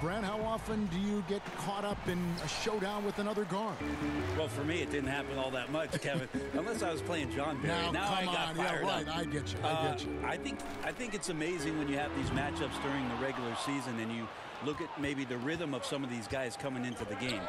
Brent, how often do you get caught up in a showdown with another guard? Well, for me, it didn't happen all that much, Kevin, unless I was playing John Barry. Now I got fired up. I get you. I think it's amazing when you have these matchups during the regular season and you look at maybe the rhythm of some of these guys coming into the game.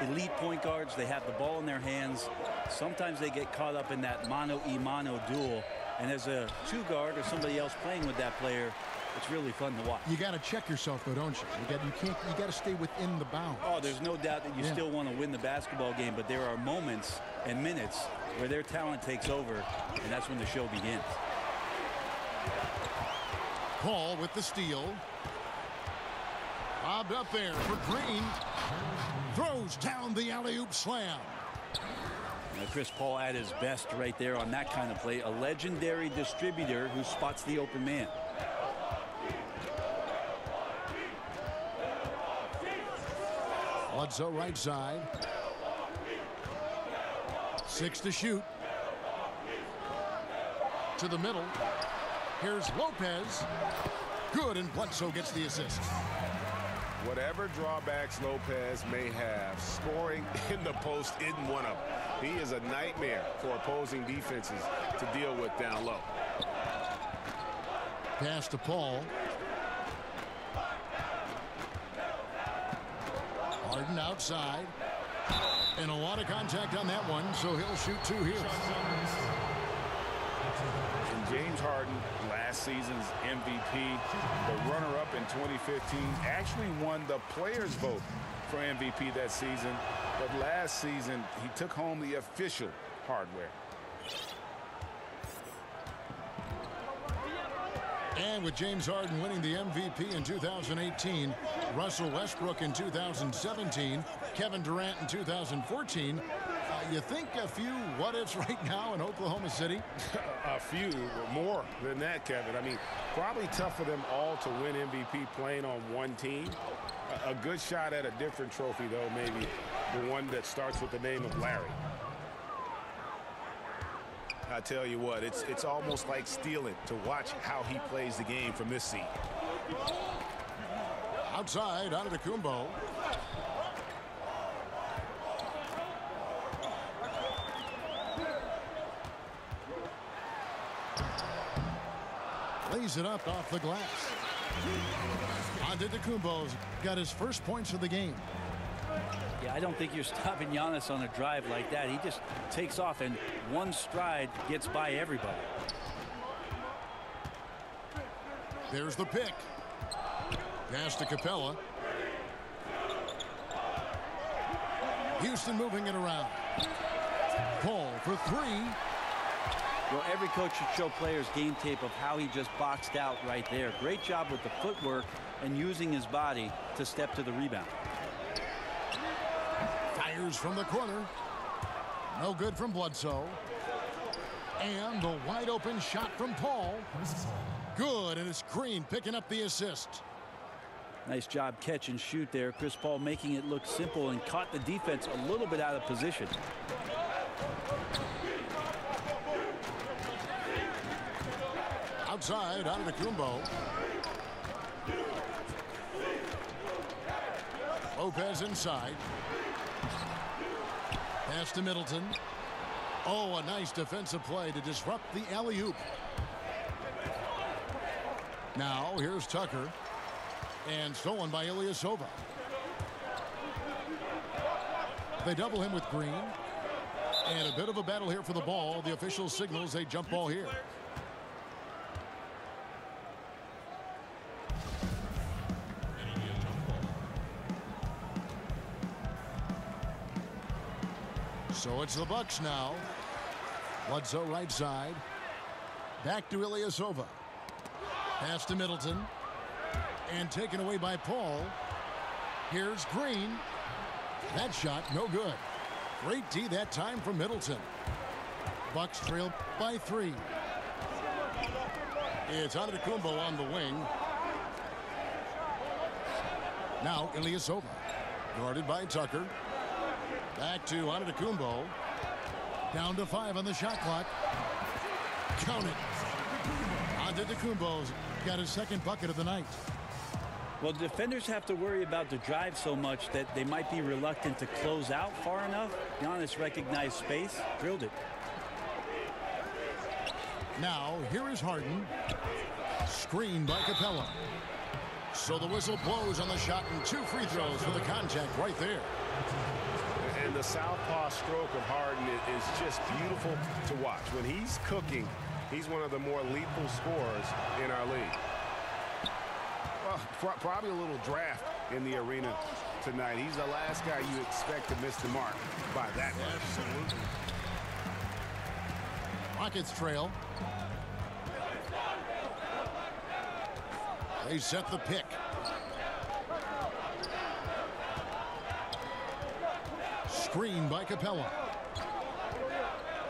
Elite point guards, they have the ball in their hands. Sometimes they get caught up in that mano-a-mano duel. And as a two guard or somebody else playing with that player, it's really fun to watch. You got to check yourself, though, don't you? You got to stay within the bounds. Oh, there's no doubt that you still want to win the basketball game, but there are moments and minutes where their talent takes over, and that's when the show begins. Paul with the steal. Bobbed up there for Green. Throws down the alley-oop slam. Now Chris Paul at his best right there on that kind of play. A legendary distributor who spots the open man. Bledsoe right side. 6 to shoot. To the middle. Here's Lopez. Good, and Bledsoe gets the assist. Whatever drawbacks Lopez may have, scoring in the post isn't one of them. He is a nightmare for opposing defenses to deal with down low. Pass to Paul. Harden outside. And a lot of contact on that one, so he'll shoot 2 here. And James Harden, last season's MVP, the runner-up in 2015, actually won the players' vote for MVP that season. But last season, he took home the official hardware. And with James Harden winning the MVP in 2018, Russell Westbrook in 2017, Kevin Durant in 2014, you think a few what-ifs right now in Oklahoma City? A few, more than that, Kevin. I mean, probably tough for them all to win MVP playing on one team. A good shot at a different trophy, though, maybe the one that starts with the name of Larry. I tell you what, it's almost like stealing to watch how he plays the game from this seat. Outside, Antetokounmpo. Lays it up off the glass. Antetokounmpo's got his first points of the game. Yeah, I don't think you're stopping Giannis on a drive like that. He just takes off and one stride gets by everybody. There's the pick. Pass to Capella. Houston moving it around. Paul for 3. Well, every coach should show players game tape of how he just boxed out right there. Great job with the footwork and using his body to step to the rebound. Fires from the corner. No good from Bledsoe. And the wide open shot from Paul. Good, and it's Green picking up the assist. Nice job catch and shoot there. Chris Paul making it look simple and caught the defense a little bit out of position. Outside, Antetokounmpo. Lopez inside. Pass to Middleton. Oh, a nice defensive play to disrupt the alley-oop. Now, here's Tucker. And stolen by Ilyasova. They double him with Green. And a bit of a battle here for the ball. The official signals a jump ball here. So it's the Bucks now. Bledsoe right side. Back to Ilyasova. Pass to Middleton. And taken away by Paul. Here's Green. That shot no good. Great D that time from Middleton. Bucks trail by 3. It's Antetokounmpo on the wing. Now Ilyasova. Guarded by Tucker. Back to Antetokounmpo. Down to 5 on the shot clock. Count it. Antetokounmpo's got his second bucket of the night. Well, defenders have to worry about the drive so much that they might be reluctant to close out far enough. Giannis recognized space, drilled it. Now, here is Harden. Screened by Capella. So the whistle blows on the shot, and 2 free throws for the contact right there. And the southpaw stroke of Harden is just beautiful to watch. When he's cooking, he's one of the more lethal scorers in our league. Well, probably a little draft in the arena tonight. He's the last guy you expect to miss the mark by that much. Absolutely. Rockets trail. They set the pick. Screen by Capella.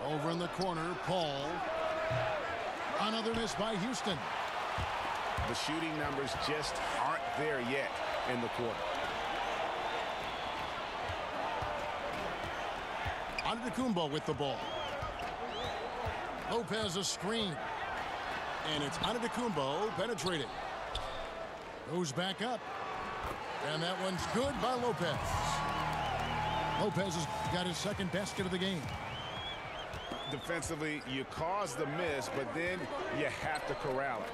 Over in the corner, Paul. Another miss by Houston. The shooting numbers just aren't there yet in the quarter. Antetokounmpo with the ball. Lopez a screen. And it's Antetokounmpo penetrating. Goes back up. And that one's good by Lopez. Lopez has got his second basket of the game. Defensively, you cause the miss, but then you have to corral it.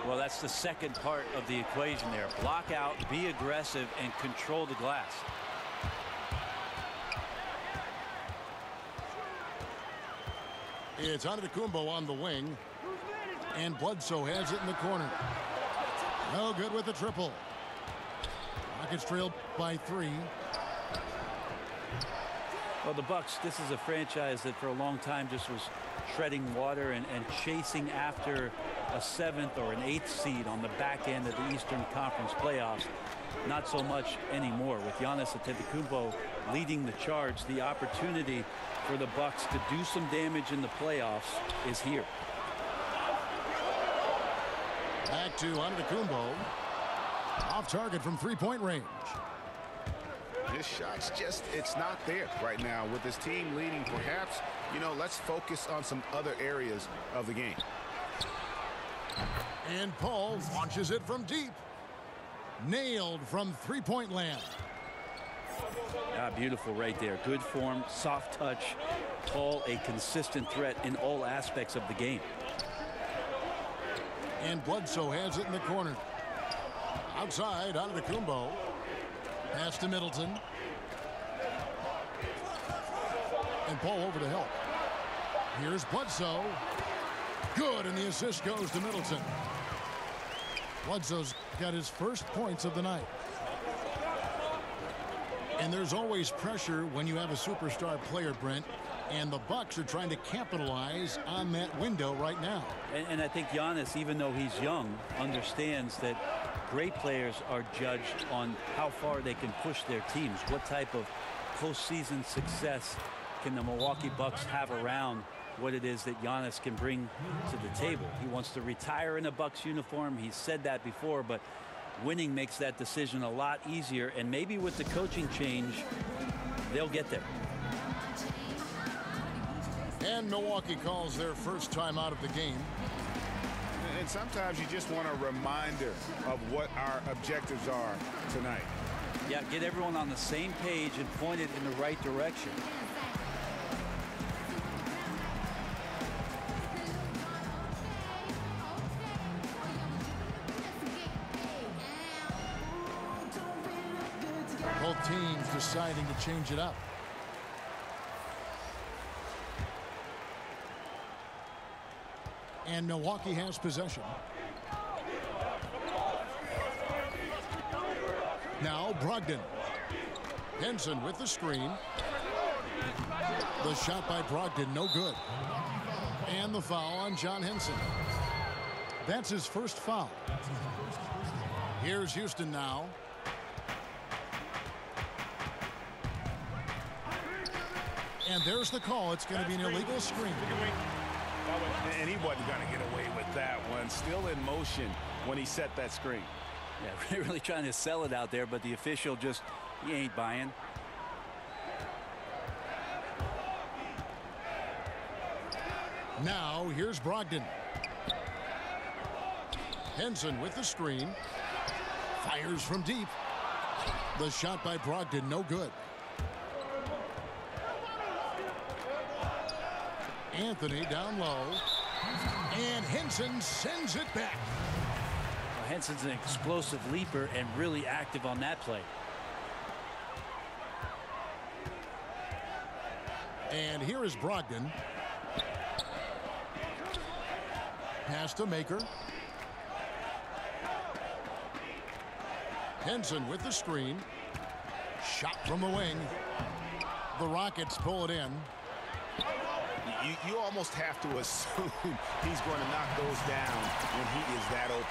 Well, that's the second part of the equation there. Block out, be aggressive, and control the glass. It's Antetokounmpo on the wing. And Bledsoe has it in the corner. No good with the triple. Rockets trail by 3. Well, the Bucks, this is a franchise that for a long time just was treading water and chasing after a 7th or an 8th seed on the back end of the Eastern Conference playoffs. Not so much anymore. With Giannis Antetokounmpo leading the charge, the opportunity for the Bucks to do some damage in the playoffs is here. Back to Antetokounmpo. Off target from 3-point range. His shot's just, it's not there right now with his team leading. Perhaps, you know, let's focus on some other areas of the game. And Paul launches it from deep. Nailed from 3-point land. Ah, beautiful right there. Good form, soft touch. Paul, a consistent threat in all aspects of the game. And Bledsoe has it in the corner. Outside, Antetokounmpo. Pass to Middleton. And Paul over to help. Here's Bledsoe. Good, and the assist goes to Middleton. Bledsoe's got his first points of the night. And there's always pressure when you have a superstar player, Brent. And the Bucks are trying to capitalize on that window right now. And I think Giannis, even though he's young, understands that great players are judged on how far they can push their teams. What type of postseason success can the Milwaukee Bucks have around what it is that Giannis can bring to the table? He wants to retire in a Bucks uniform. He's said that before, but winning makes that decision a lot easier. And maybe with the coaching change, they'll get there. And Milwaukee calls their first time out of the game. And sometimes you just want a reminder of what our objectives are tonight. Yeah, get everyone on the same page and point it in the right direction. Both teams deciding to change it up. And Milwaukee has possession. Now Brogdon. Henson with the screen. The shot by Brogdon, no good. And the foul on John Henson. That's his first foul. Here's Houston now. And there's the call. It's going to be an illegal screen. And he wasn't going to get away with that one. Still in motion when he set that screen. Yeah, really trying to sell it out there, but the official just, he ain't buying. Now here's Brogdon. Henson with the screen. Fires from deep. The shot by Brogdon, no good. Anthony down low. And Henson sends it back. Well, Henson's an explosive leaper and really active on that play. And here is Brogdon. Pass to Maker. Henson with the screen. Shot from the wing. The Rockets pull it in. You almost have to assume he's going to knock those down when he is that open.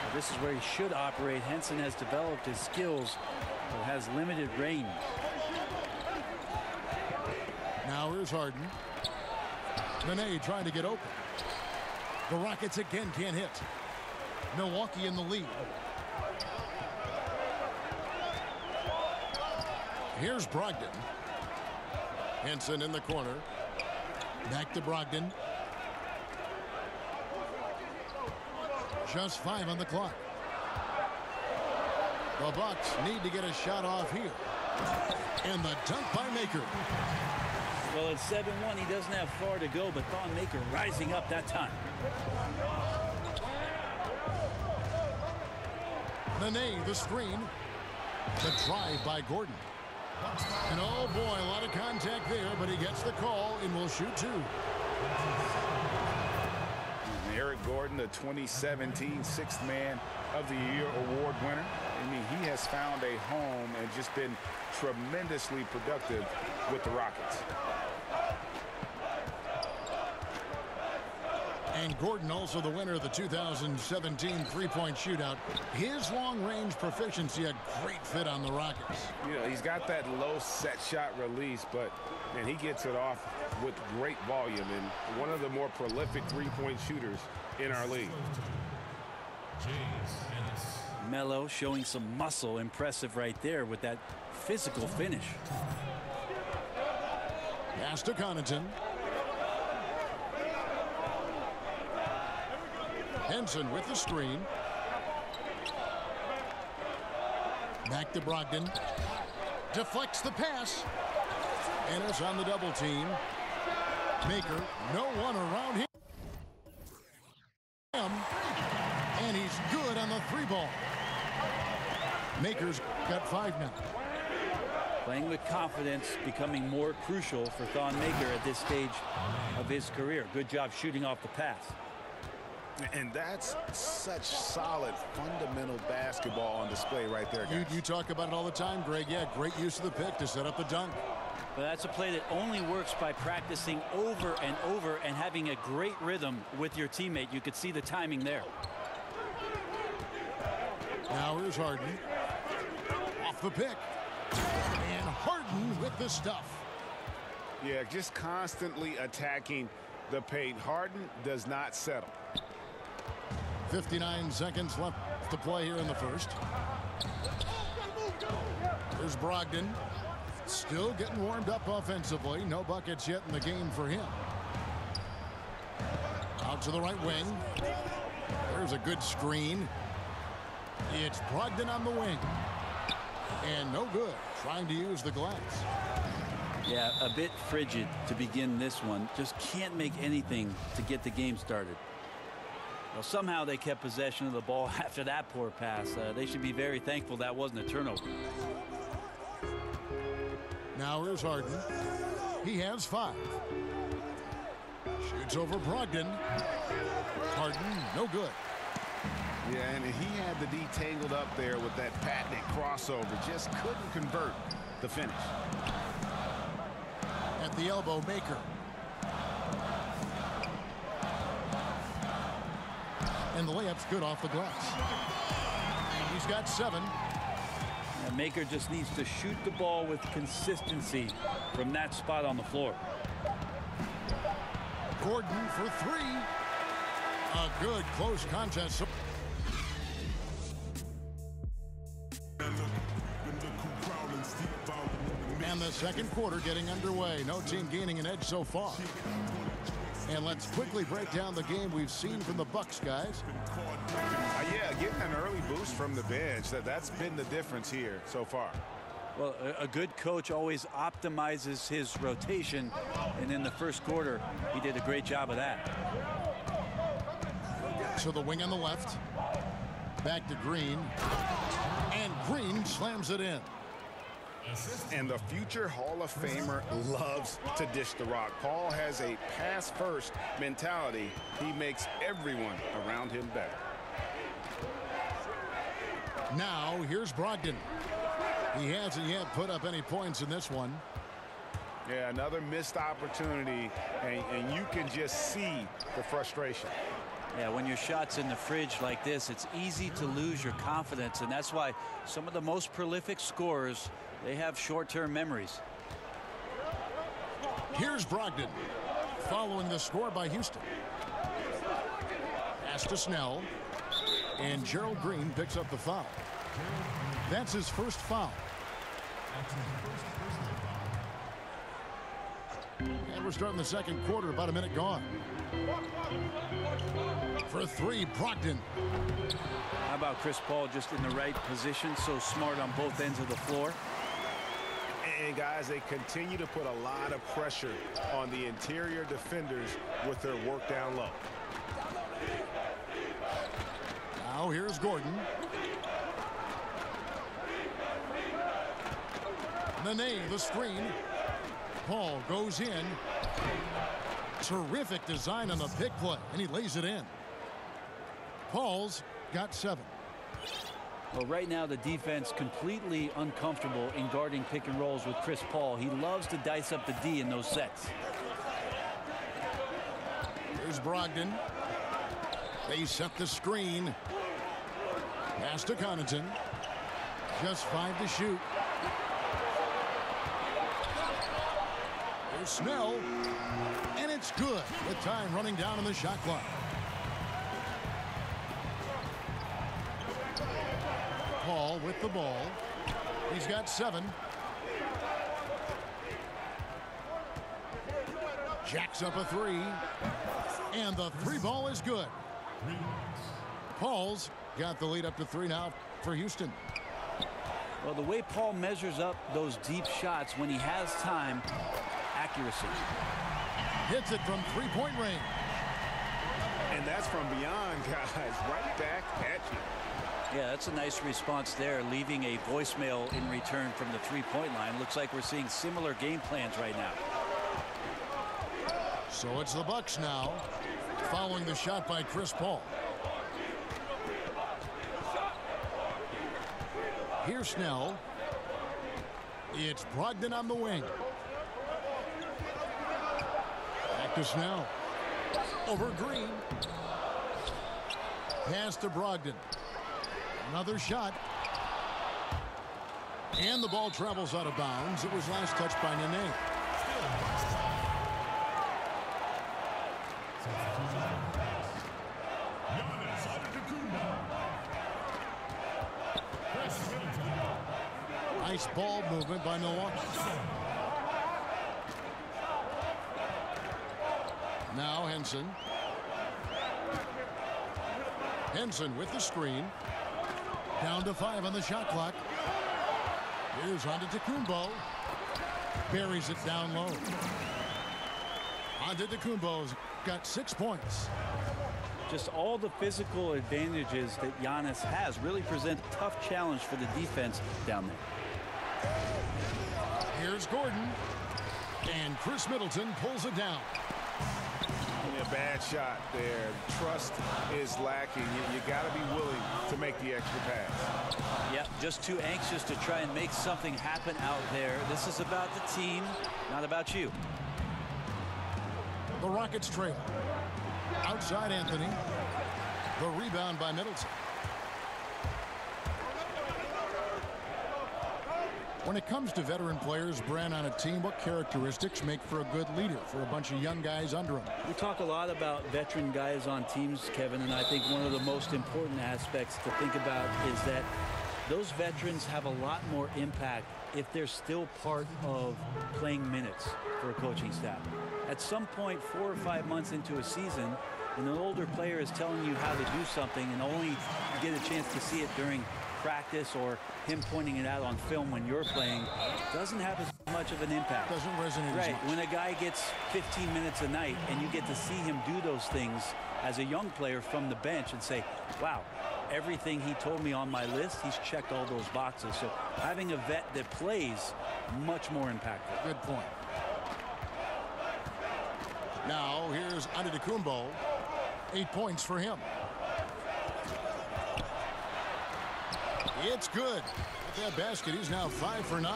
Well, this is where he should operate. Henson has developed his skills, but has limited range. Now here's Harden. Nene trying to get open. The Rockets again can't hit. Milwaukee in the lead. Here's Brogdon. Henson in the corner. Back to Brogdon. Just 5 on the clock. The Bucks need to get a shot off here. And the dunk by Maker. Well, it's 7-1. He doesn't have far to go, but Thon Maker rising up that time. Nene, the screen. The drive by Gordon. And oh boy, a lot of contact there, but he gets the call and will shoot 2. Eric Gordon, the 2017 Sixth Man of the Year award winner. I mean, he has found a home and just been tremendously productive with the Rockets. And Gordon also the winner of the 2017 three-point shootout. His long-range proficiency a great fit on the Rockets. You know, he's got that low set shot release, but man, he gets it off with great volume and one of the more prolific three-point shooters in our league. Melo showing some muscle. Impressive right there with that physical finish. Pass to Connaughton. Henson with the screen. Back to Brogdon. Deflects the pass. And it's on the double team. Maker, no one around him. And he's good on the 3-ball. Maker's got 5 now. Playing with confidence, becoming more crucial for Thon Maker at this stage of his career. Good job shooting off the pass. And that's such solid, fundamental basketball on display right there, guys. You talk about it all the time, Greg. Yeah, great use of the pick to set up the dunk. But that's a play that only works by practicing over and over and having a great rhythm with your teammate. You could see the timing there. Now here's Harden. Off the pick. And Harden with the stuff. Yeah, just constantly attacking the paint. Harden does not settle. 59 seconds left to play here in the first. There's Brogdon. Still getting warmed up offensively. No buckets yet in the game for him. Out to the right wing. There's a good screen. It's Brogdon on the wing. And no good. Trying to use the glass. Yeah, a bit frigid to begin this one. Just can't make anything to get the game started. Well, somehow they kept possession of the ball after that poor pass. They should be very thankful that wasn't a turnover. Now here's Harden. He has 5. Shoots over Brogdon. Harden, no good. Yeah, and he had the D tangled up there with that patented crossover. Just couldn't convert the finish. At the elbow, Maker. And the layup's good off the glass. He's got 7. And Maker just needs to shoot the ball with consistency from that spot on the floor. Gordon for 3. A good close contest. And the second quarter getting underway. No team gaining an edge so far. And let's quickly break down the game we've seen from the Bucks, guys. Yeah, getting an early boost from the bench, that's been the difference here so far. Well, a good coach always optimizes his rotation, and in the first quarter, he did a great job of that. So the wing on the left. Back to Green. And Green slams it in. And the future Hall of Famer loves to dish the rock. Paul has a pass-first mentality. He makes everyone around him better. Now, here's Brogdon. He hasn't yet put up any points in this one. Yeah, another missed opportunity, and you can just see the frustration. Yeah, when your shot's in the fridge like this, it's easy to lose your confidence, and that's why some of the most prolific scorers, they have short-term memories. Here's Brogdon, following the score by Houston. Pass to Snell, and Gerald Green picks up the foul. That's his first foul. And we're starting the second quarter, about a minute gone. For three, Brogdon. How about Chris Paul just in the right position, so smart on both ends of the floor? And guys, they continue to put a lot of pressure on the interior defenders with their work down low. Now here's Gordon. Nene, the screen. Paul goes in. Terrific design on the pick play, and he lays it in. Paul's got 7. Well, right now the defense completely uncomfortable in guarding pick and rolls with Chris Paul. He loves to dice up the D in those sets. Here's Brogdon. They set the screen. Pass to Connaughton. Just 5 to shoot. Here's Snell. And it's good with time running down on the shot clock. Paul with the ball. He's got 7. Jacks up a 3. And the 3 ball is good. Paul's got the lead up to 3 now for Houston. Well, the way Paul measures up those deep shots when he has time, accuracy. Hits it from 3-point range. And that's from beyond, guys, right back at you. Yeah, that's a nice response there, leaving a voicemail in return from the 3-point line. Looks like we're seeing similar game plans right now. So it's the Bucks now, following the shot by Chris Paul. Here's Snell. It's Brogdon on the wing. Back to Snell. Over Green. Pass to Brogdon. Another shot. And the ball travels out of bounds. It was last touched by Nene. Nice ball movement by Milwaukee. Now Henson. Henson with the screen. Down to 5 on the shot clock. Here's Antetokounmpo. Buries it down low. Antetokounmpo's got 6 points. Just all the physical advantages that Giannis has really present a tough challenge for the defense down there. Here's Gordon. And Chris Middleton pulls it down. Only a bad shot there. Trust is lacking. You got to be willing to make the extra pass. Yeah, just too anxious to try and make something happen out there. This is about the team, not about you. The Rockets trail. Outside Anthony. The rebound by Middleton. When it comes to veteran players, Brand, on a team, what characteristics make for a good leader for a bunch of young guys under him? We talk a lot about veteran guys on teams, Kevin, and I think one of the most important aspects to think about is that those veterans have a lot more impact if they're still part of playing minutes for a coaching staff. At some point, 4 or 5 months into a season, and an older player is telling you how to do something and only get a chance to see it during practice or him pointing it out on film when you're playing, doesn't have as much of an impact. Doesn't resonate as much. When a guy gets 15 minutes a night and you get to see him do those things as a young player from the bench and say, wow, everything he told me on my list, he's checked all those boxes. So having a vet that plays, much more impactful. Good point. Now here's Antetokounmpo. 8 points for him. It's good. With that basket, he's now 5 for 9.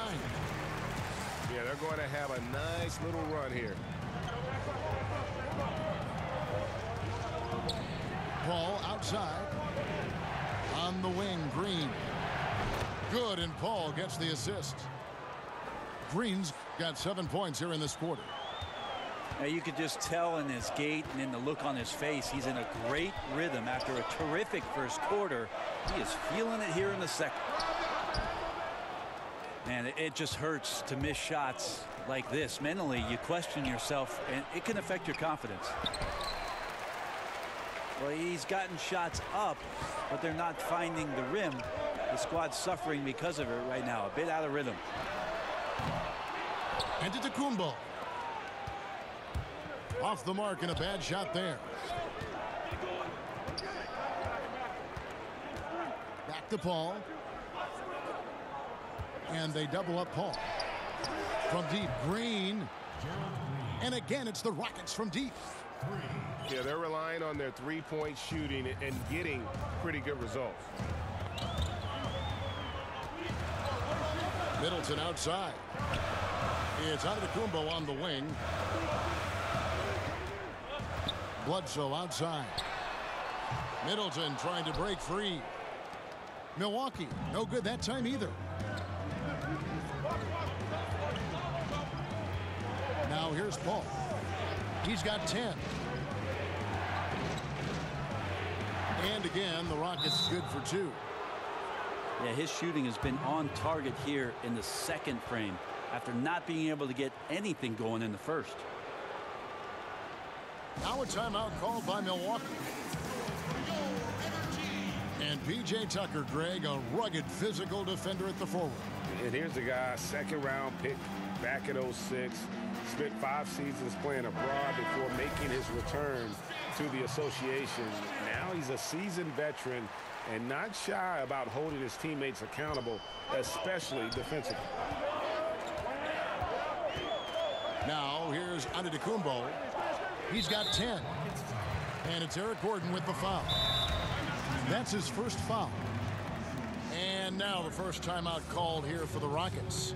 Yeah, they're going to have a nice little run here. Paul outside. On the wing, Green. Good, and Paul gets the assist. Green's got 7 points here in this quarter. Now you could just tell in his gait and in the look on his face, he's in a great rhythm after a terrific first quarter. He is feeling it here in the second. Man, it just hurts to miss shots like this. Mentally, you question yourself, and it can affect your confidence. Well, he's gotten shots up, but they're not finding the rim. The squad's suffering because of it right now. A bit out of rhythm. Antetokounmpo. Off the mark and a bad shot there. Back to Paul. And they double up Paul. From deep, Green. And again, it's the Rockets from deep. Yeah, they're relying on their three-point shooting and getting pretty good results. Middleton outside. It's Antetokounmpo on the wing. Bledsoe outside. Middleton trying to break free. Milwaukee, no good that time either. Now here's Paul. He's got 10. And again, the Rockets good for 2. Yeah, his shooting has been on target here in the second frame after not being able to get anything going in the first. Now a timeout called by Milwaukee. And P.J. Tucker, Greg, a rugged physical defender at the forward. And here's the guy, second-round pick back at 06. Spent 5 seasons playing abroad before making his return to the association. Now he's a seasoned veteran and not shy about holding his teammates accountable, especially defensively. Now here's Antetokounmpo. He's got 10. And it's Eric Gordon with the foul. That's his first foul. And now the first timeout called here for the Rockets.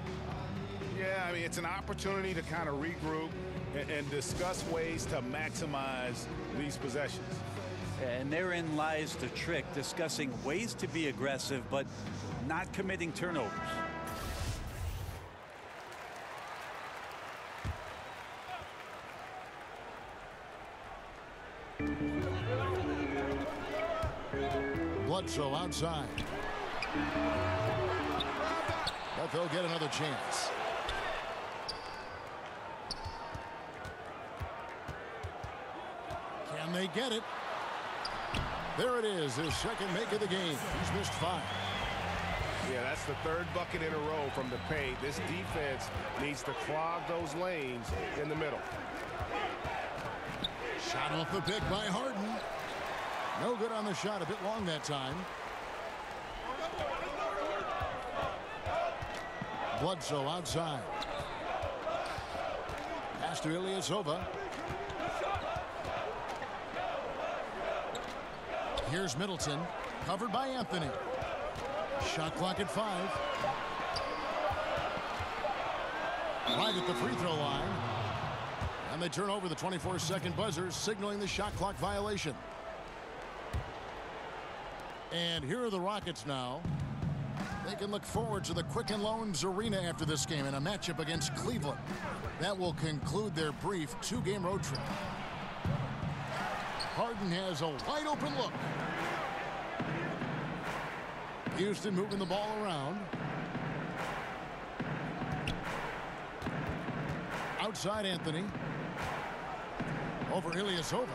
Yeah, I mean, it's an opportunity to kind of regroup and discuss ways to maximize these possessions. And therein lies the trick, discussing ways to be aggressive, but not committing turnovers. Bledsoe outside. But they'll get another chance. Can they get it? There it is, his second make of the game. He's missed 5. Yeah, that's the 3rd bucket in a row from the paint. This defense needs to clog those lanes in the middle. Shot off the pick by Harden. No good on the shot, a bit long that time. Bledsoe outside. Pass to Ilyasova. Here's Middleton, covered by Anthony. Shot clock at 5. Right at the free throw line. And they turn over the 24-second buzzer, signaling the shot clock violation. And here are the Rockets now. They can look forward to the Quicken Loans Arena after this game in a matchup against Cleveland. That will conclude their brief 2-game road trip. Harden has a wide open look. Houston moving the ball around. Outside Anthony. Over Ilyasova.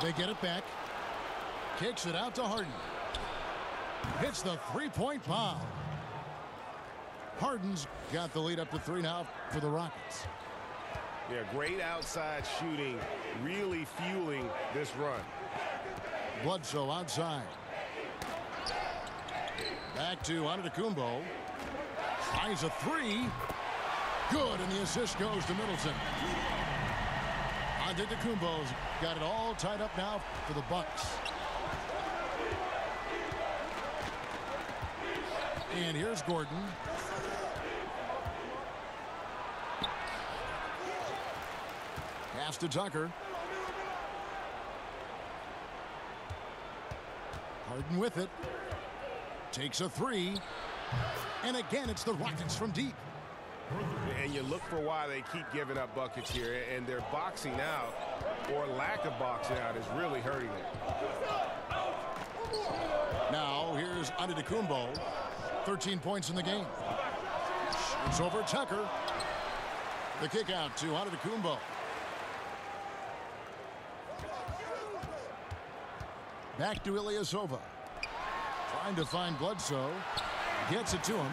They get it back. Kicks it out to Harden. Hits the three-point bomb. Harden's got the lead up to 3 now for the Rockets. Yeah, great outside shooting, really fueling this run. Bledsoe outside. Back to Antetokounmpo. Tries a 3. Good, and the assist goes to Middleton. Antetokounmpo's got it all tied up now for the Bucks. And here's Gordon. Pass to Tucker. Harden with it. Takes a 3. And again, it's the Rockets from deep. And you look for why they keep giving up buckets here, and their boxing out, or lack of boxing out, is really hurting them. Now, here's Antetokounmpo. 13 points in the game. It's over Tucker. The kick out to Antetokounmpo. Back to Ilyasova. Trying to find Bledsoe. Gets it to him.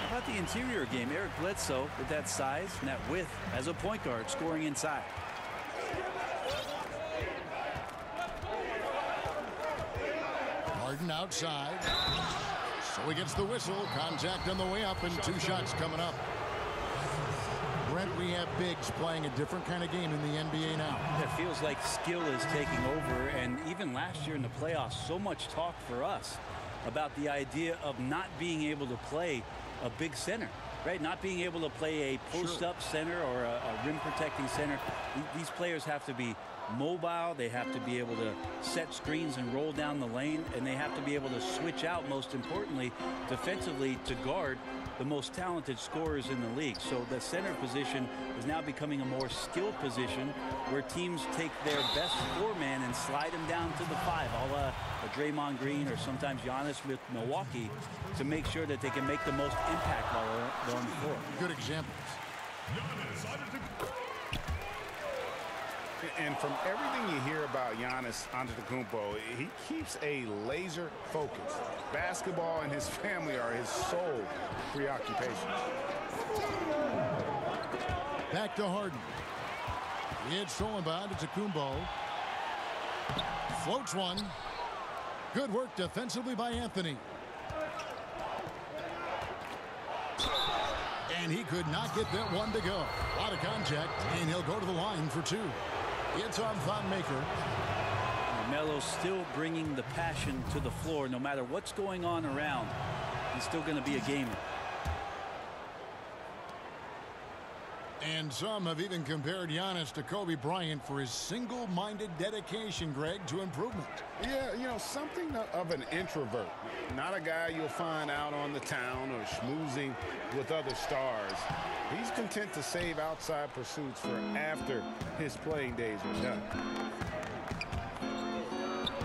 How about the interior game? Eric Bledsoe with that size and that width as a point guard scoring inside. Harden outside. So he gets the whistle. Contact on the way up and 2 shots coming up. Brent, we have bigs playing a different kind of game in the NBA now. It feels like skill is taking over, and even last year in the playoffs, so much talk for us about the idea of not being able to play a big center, right? Not being able to play a post-up center or a rim-protecting center. These players have to be mobile. They have to be able to set screens and roll down the lane, and they have to be able to switch out, most importantly, defensively to guard the most talented scorers in the league. So the center position is now becoming a more skilled position where teams take their best 4-man and slide him down to the 5, a la Draymond Green or sometimes Giannis with Milwaukee, to make sure that they can make the most impact while they're on the floor. Good examples. And from everything you hear about Giannis Antetokounmpo, he keeps a laser focus. Basketball and his family are his sole preoccupations. Back to Harden. It's stolen by Antetokounmpo. Floats one. Good work defensively by Anthony. And he could not get that one to go. A lot of contact, and he'll go to the line for 2. It's on Thon Maker. Melo's still bringing the passion to the floor. No matter what's going on around, he's still going to be a gamer. And some have even compared Giannis to Kobe Bryant for his single-minded dedication, Greg, to improvement. Yeah, you know, something of an introvert. Not a guy you'll find out on the town or schmoozing with other stars. He's content to save outside pursuits for after his playing days are done.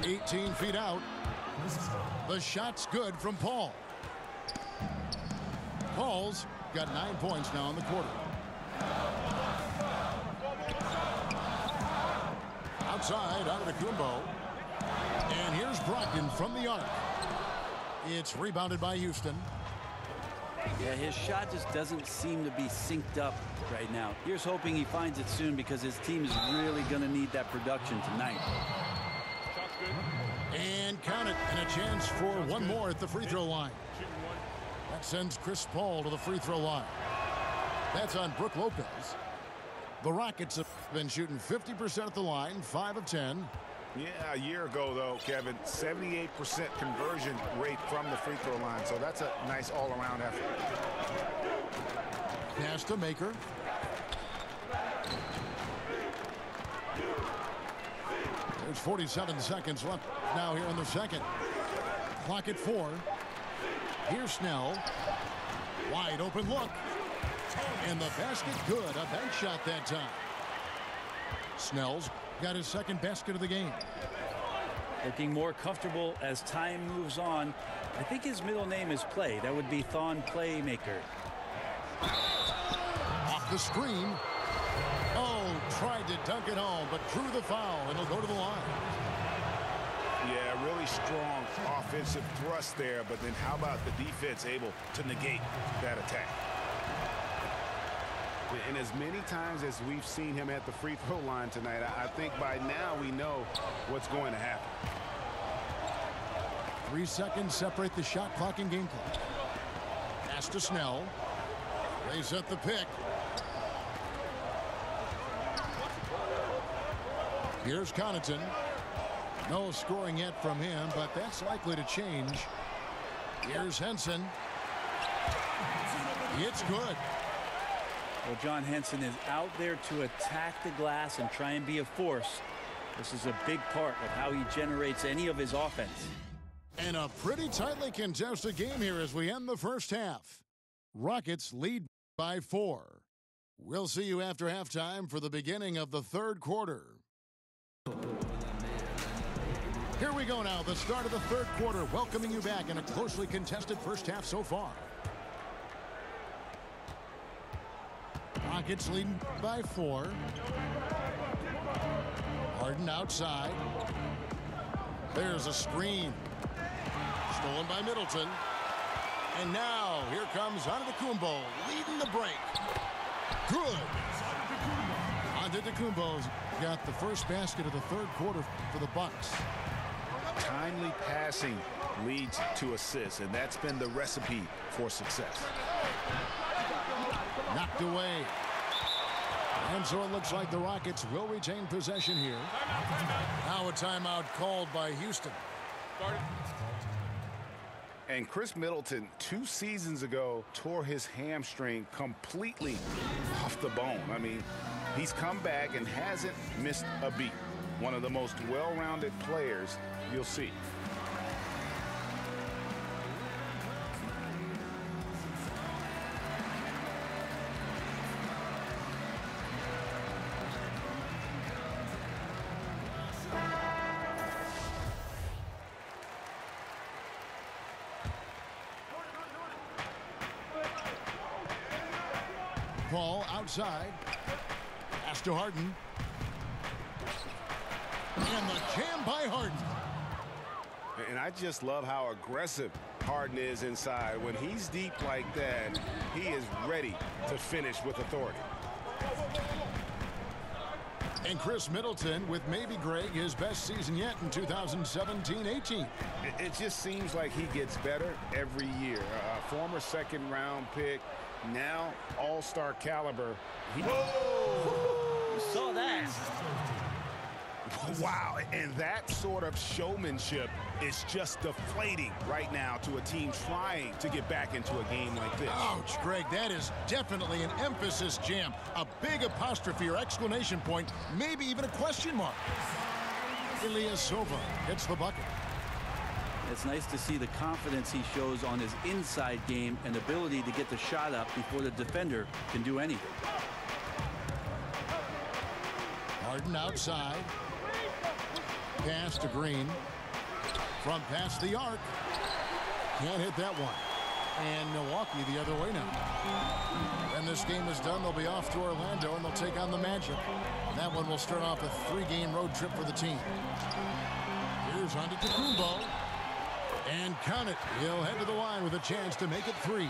18 feet out. The shot's good from Paul. Paul's got 9 points now in the quarter. Outside, Antetokounmpo. And here's Brogdon from the arc. It's rebounded by Houston. Yeah, his shot just doesn't seem to be synced up right now. Here's hoping he finds it soon, because his team is really going to need that production tonight. And count it, and a chance for one more at the free throw line. That sends Chris Paul to the free throw line. That's on Brook Lopez. The Rockets have been shooting 50% at the line, 5 of 10. Yeah, a year ago, though, Kevin, 78% conversion rate from the free throw line. So that's a nice all-around effort. Pass to Maker. There's 47 seconds left now here in the second. Clock at 4. Here's Snell. Wide open look. And the basket good. A bank shot that time. Snell's got his second basket of the game. Looking more comfortable as time moves on. I think his middle name is Play. That would be Thon Playmaker. Off the screen. Oh, tried to dunk it home, but drew the foul, and he'll go to the line. Yeah, really strong offensive thrust there, but then how about the defense able to negate that attack? And as many times as we've seen him at the free throw line tonight, I think by now we know what's going to happen. 3 seconds separate the shot clock and game clock. Pass to Snell. They set the pick. Here's Connaughton. No scoring yet from him, but that's likely to change. Here's Henson. It's good. Well, John Henson is out there to attack the glass and try and be a force. This is a big part of how he generates any of his offense. And a pretty tightly contested game here as we end the first half. Rockets lead by 4. We'll see you after halftime for the beginning of the third quarter. Here we go now, the start of the third quarter, welcoming you back in a closely contested first half so far. Rockets leading by 4. Harden outside. There's a screen. Stolen by Middleton. And now here comes Antetokounmpo leading the break. Good. Antetokounmpo's got the first basket of the third quarter for the Bucks. Timely passing leads to assists, and that's been the recipe for success. Knocked away. And so it looks like the Rockets will retain possession here. Now a timeout called by Houston. And Chris Middleton 2 seasons ago tore his hamstring completely off the bone. I mean, he's come back and hasn't missed a beat. One of the most well-rounded players you'll see. Ball outside. Pass to Harden. And the jam by Harden. And I just love how aggressive Harden is inside. When he's deep like that, he is ready to finish with authority. And Chris Middleton with maybe, Greg, his best season yet in 2017-18. It just seems like he gets better every year. A former second-round pick, now all-star caliber. Whoa! You saw that. Wow, and that sort of showmanship is just deflating right now to a team trying to get back into a game like this. Ouch, Greg, that is definitely an emphasis jam. A big apostrophe or exclamation point, maybe even a question mark. Ilyasova hits the bucket. It's nice to see the confidence he shows on his inside game and ability to get the shot up before the defender can do anything. Harden outside. Pass to Green. From past the arc. Can't hit that one. And Milwaukee the other way now. When this game is done, they'll be off to Orlando and they'll take on the Magic. And that one will start off a 3-game road trip for the team. Here's Antetokounmpo. And count it. He'll head to the line with a chance to make it 3.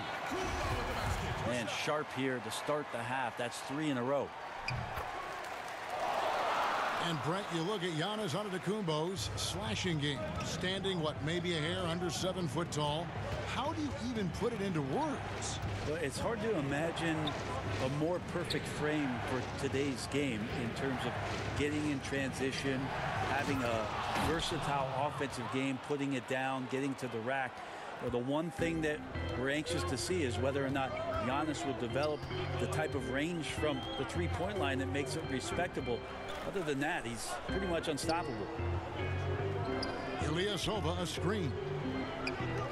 And Sharp here to start the half. That's 3 in a row. And Brent, you look at Giannis Antetokounmpo's slashing game, standing what, maybe a hair under 7 foot tall. How do you even put it into words? Well, it's hard to imagine a more perfect frame for today's game in terms of getting in transition, having a versatile offensive game, putting it down, getting to the rack. Well, the one thing that we're anxious to see is whether or not Giannis will develop the type of range from the three-point line that makes it respectable. Other than that, he's pretty much unstoppable. Ilyasova a screen.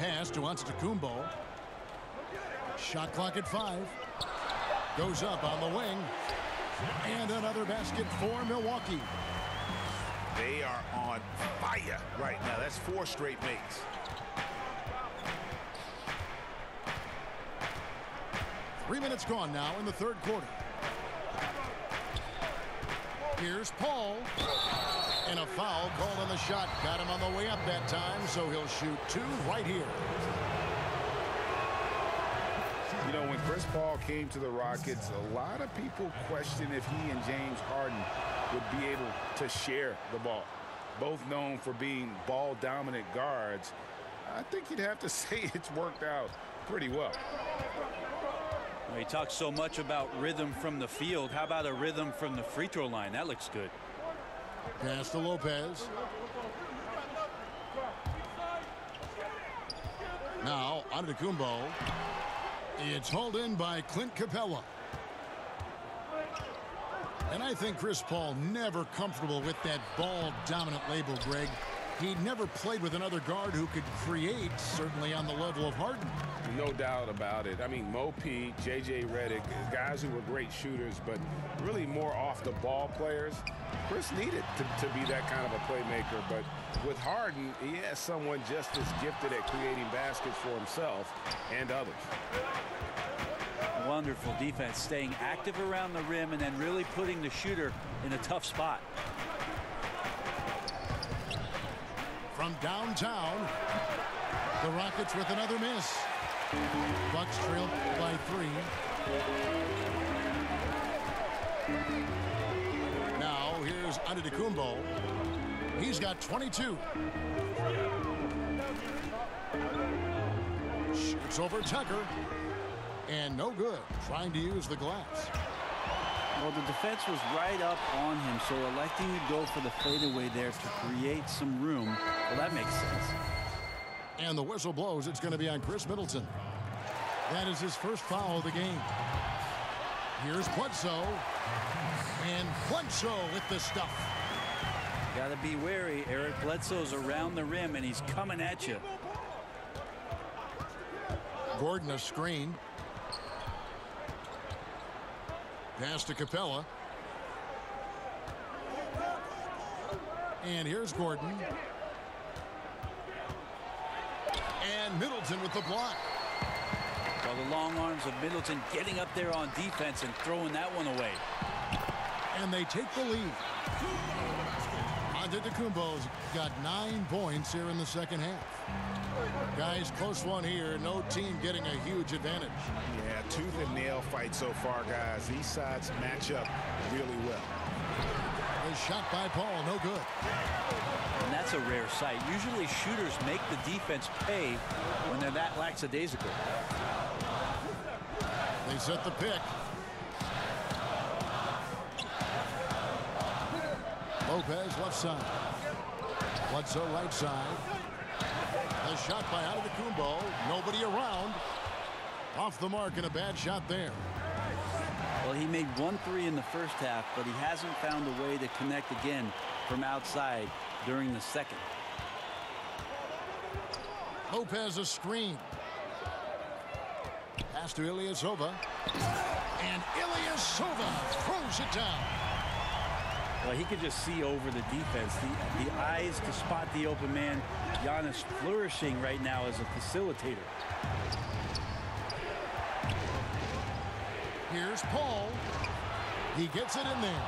Pass to Antetokounmpo. Shot clock at 5. Goes up on the wing. And another basket for Milwaukee. They are on fire right now. That's 4 straight makes. Three minutes gone now in the third quarter. Here's Paul. And a foul called on the shot. Got him on the way up that time, so he'll shoot 2 right here. You know, when Chris Paul came to the Rockets, a lot of people questioned if he and James Harden would be able to share the ball. Both known for being ball-dominant guards. I think you'd have to say it's worked out pretty well. Well, he talks so much about rhythm from the field. How about a rhythm from the free throw line? That looks good. Pass to Lopez. Now, Antetokounmpo. It's hauled in by Clint Capella. And I think Chris Paul never comfortable with that ball-dominant label, Greg. He never played with another guard who could create, certainly on the level of Harden. No doubt about it. I mean, Mo Pete, J.J. Redick, guys who were great shooters, but really more off-the-ball players. Chris needed to be that kind of a playmaker, but with Harden, he has someone just as gifted at creating baskets for himself and others. Wonderful defense, staying active around the rim and then really putting the shooter in a tough spot. From downtown, the Rockets with another miss. Bucks trail by 3. Now here's Antetokounmpo. He's got 22. Shoots over Tucker. And no good, trying to use the glass. Well, the defense was right up on him, so electing to go for the fadeaway there to create some room, well, that makes sense. And the whistle blows. It's going to be on Chris Middleton. That is his first foul of the game. Here's Bledsoe. And Bledsoe with the stuff. Got to be wary. Eric Bledsoe's around the rim, and he's coming at you. Gordon a screen. Pass to Capella. And here's Gordon. And Middleton with the block. Well, the long arms of Middleton getting up there on defense and throwing that one away. And they take the lead. Antetokounmpo's got 9 points here in the second half. Guys, close one here. No team getting a huge advantage. Yeah, tooth and nail fight so far, guys. These sides match up really well. A shot by Paul, no good. And that's a rare sight. Usually shooters make the defense pay when they're that lackadaisical. They set the pick. Lopez left side. Bledsoe right side. A shot by Antetokounmpo. Nobody around. Off the mark and a bad shot there. Well, he made 1 3 in the first half, but he hasn't found a way to connect again from outside during the second. Lopez a screen. Pass to Ilyasova. And Ilyasova throws it down. Well, he could just see over the defense. The eyes to spot the open man. Giannis flourishing right now as a facilitator. Here's Paul. He gets it in there.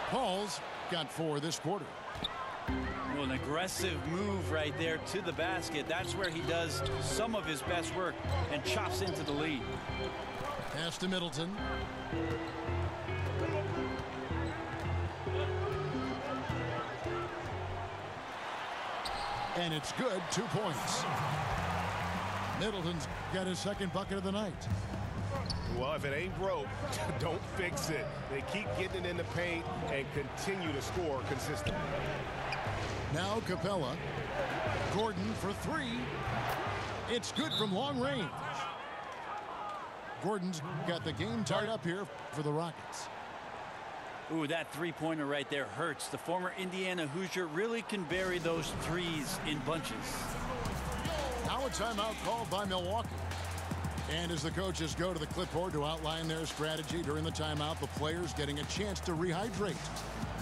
Paul's got 4 this quarter. Well, an aggressive move right there to the basket. That's where he does some of his best work and chops into the lead. Pass to Middleton. And it's good. 2 points. Middleton's got his second bucket of the night. Well, if it ain't broke, don't fix it. They keep getting it in the paint and continue to score consistently. Now Capella. Gordon for 3. It's good from long range. Gordon's got the game tied up here for the Rockets. Ooh, that three-pointer right there hurts. The former Indiana Hoosier really can bury those threes in bunches. Now a timeout called by Milwaukee. And as the coaches go to the clipboard to outline their strategy during the timeout, the players getting a chance to rehydrate.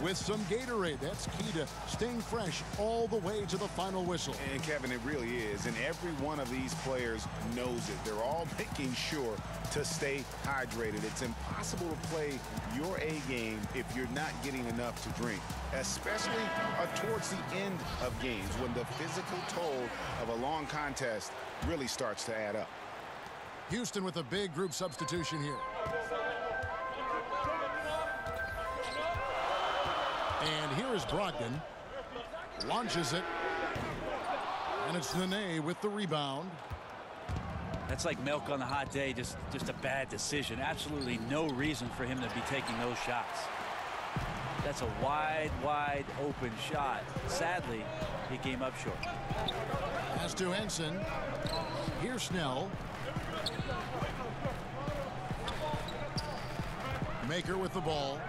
with some Gatorade. That's key to staying fresh all the way to the final whistle. And Kevin, it really is. And every one of these players knows it. They're all making sure to stay hydrated. It's impossible to play your A game if you're not getting enough to drink, especially towards the end of games when the physical toll of a long contest really starts to add up. Houston with a big group substitution here. And here is Brogdon. Launches it. And it's Nene with the rebound. That's like milk on a hot day, just a bad decision. Absolutely no reason for him to be taking those shots. That's a wide open shot. Sadly, he came up short. Pass to Henson. Here's Snell. Maker with the ball.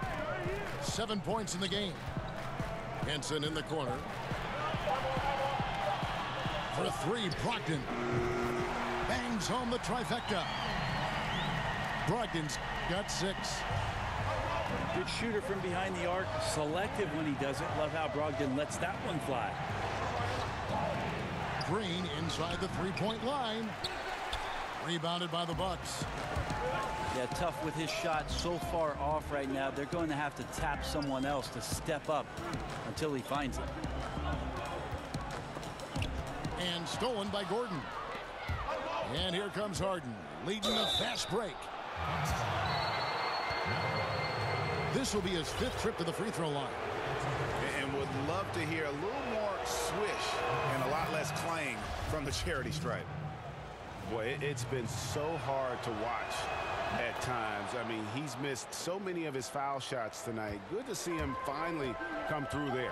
7 points in the game. Henson in the corner. For three, Brogdon. Bangs home the trifecta. Brogdon's got 6. Good shooter from behind the arc. Selective when he does it. Love how Brogdon lets that one fly. Green inside the three-point line. Rebounded by the Bucks. Yeah, tough with his shot so far off right now. They're going to have to tap someone else to step up until he finds it. And stolen by Gordon. And here comes Harden, leading the fast break. This will be his 5th trip to the free throw line. And would love to hear a little more swish and a lot less clang from the charity stripe. Boy, it's been so hard to watch at times. I mean, he's missed so many of his foul shots tonight. Good to see him finally come through there.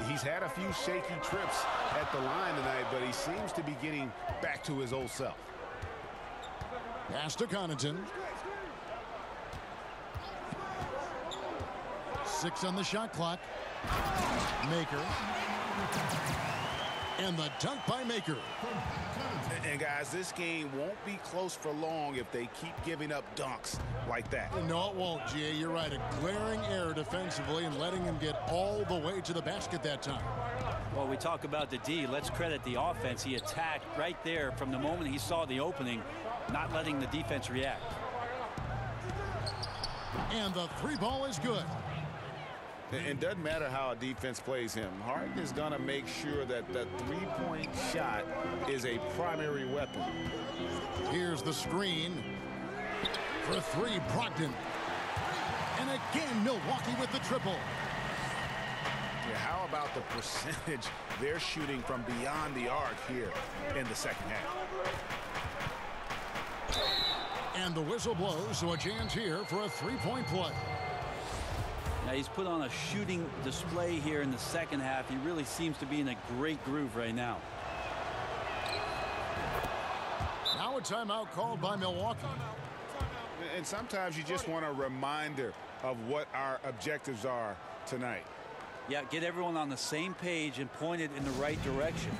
He's had a few shaky trips at the line tonight, but he seems to be getting back to his old self. Pass to Connaughton. 6 on the shot clock. Maker. And the dunk by Maker. And guys, this game won't be close for long if they keep giving up dunks like that. No, it won't, G.A. You're right. A glaring error defensively and letting him get all the way to the basket that time. Well, we talk about the D. Let's credit the offense. He attacked right there from the moment he saw the opening, not letting the defense react. And the 3 ball is good. It doesn't matter how a defense plays him. Harden is going to make sure that the three-point shot is a primary weapon. Here's the screen. For 3, Brogdon. And again, Milwaukee with the triple. Yeah, how about the percentage they're shooting from beyond the arc here in the second half? And the whistle blows, so a chance here for a 3-point play. Now he's put on a shooting display here in the second half. He really seems to be in a great groove right now. Now a timeout called by Milwaukee. And sometimes you just want a reminder of what our objectives are tonight. Yeah, get everyone on the same page and point it in the right direction.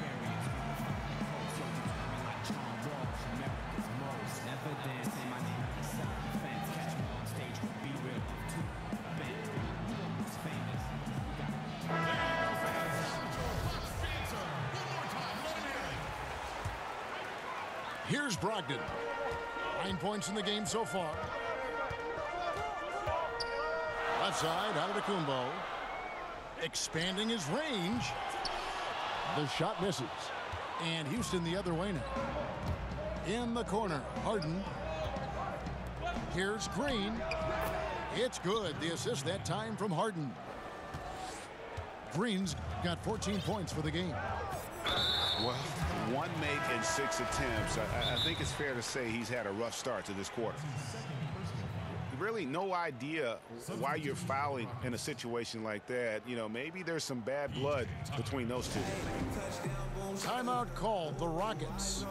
Here's Brogdon. 9 points in the game so far. Left side, Antetokounmpo. Expanding his range. The shot misses. And Houston the other way now. In the corner, Harden. Here's Green. It's good. The assist that time from Harden. Green's got 14 points for the game. Well, 1 make in 6 attempts. I think it's fair to say he's had a rough start to this quarter. Really no idea why you're fouling in a situation like that. You know, maybe there's some bad blood between those two. Timeout called the Rockets.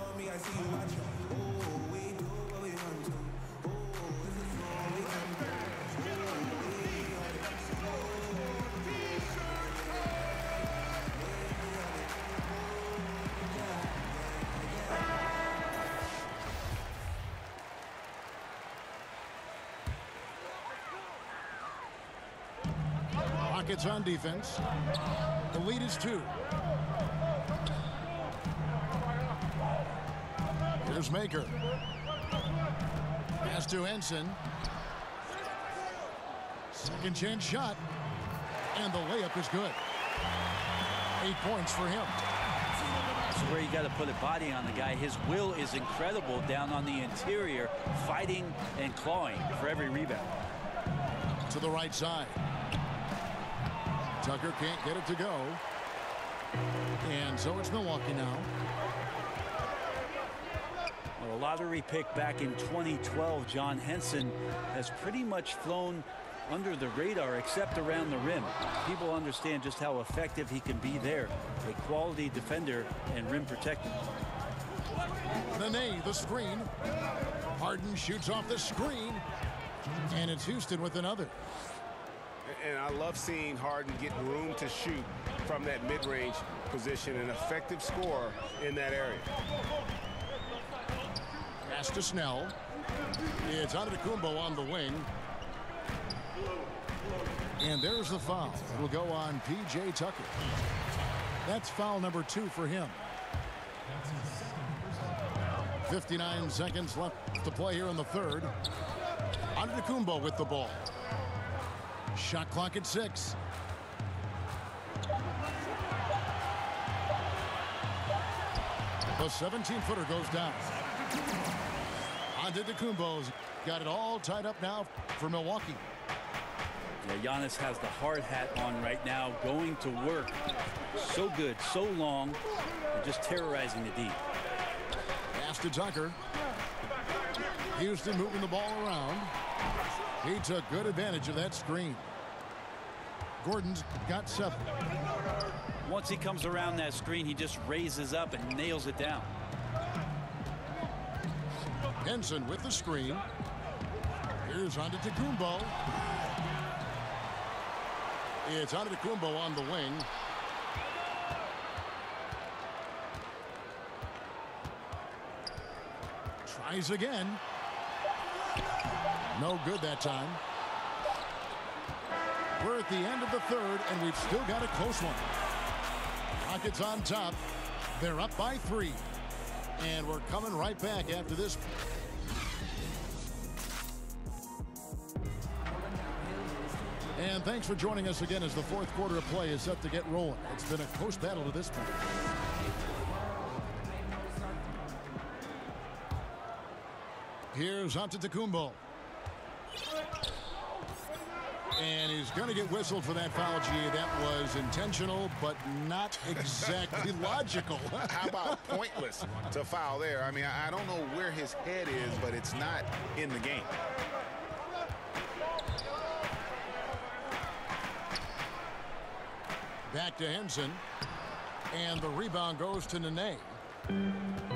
Rockets on defense. The lead is 2. Here's Maker. Pass to Henson. Second chance shot. And the layup is good. 8 points for him. This is where you got to put a body on the guy. His will is incredible down on the interior, fighting and clawing for every rebound. To the right side. Tucker can't get it to go. And so it's Milwaukee now. Well, a lottery pick back in 2012, John Henson has pretty much flown under the radar except around the rim. People understand just how effective he can be there. A quality defender and rim protector. Nene, the screen. Harden shoots off the screen. And it's Houston with another. And I love seeing Harden get room to shoot from that mid-range position. An effective scorer in that area. Pass to Snell. It's Antetokounmpo on the wing. And there's the foul. It'll go on P.J. Tucker. That's foul number 2 for him. 59 seconds left to play here in the third. Antetokounmpo with the ball. Shot clock at 6. The 17-footer goes down. Antetokounmpo's got it all tied up now for Milwaukee. Yeah, Giannis has the hard hat on right now, going to work. So good, so long, and just terrorizing the deep. Pass to Tucker. Houston moving the ball around. He took good advantage of that screen. Gordon's got 7. Once he comes around that screen, he just raises up and nails it down. Henson with the screen. Here's Antetokounmpo. It's Antetokounmpo on the wing. Tries again. No good that time. We're at the end of the third, and we've still got a close one. Rockets on top. They're up by 3. And we're coming right back after this. And thanks for joining us again as the fourth quarter of play is set to get rolling. It's been a close battle to this point. Here's Antetokounmpo. And he's going to get whistled for that foul, G. That was intentional, but not exactly logical. How about pointless to foul there? I mean, I don't know where his head is, but it's not in the game. Back to Henson. And the rebound goes to Nene.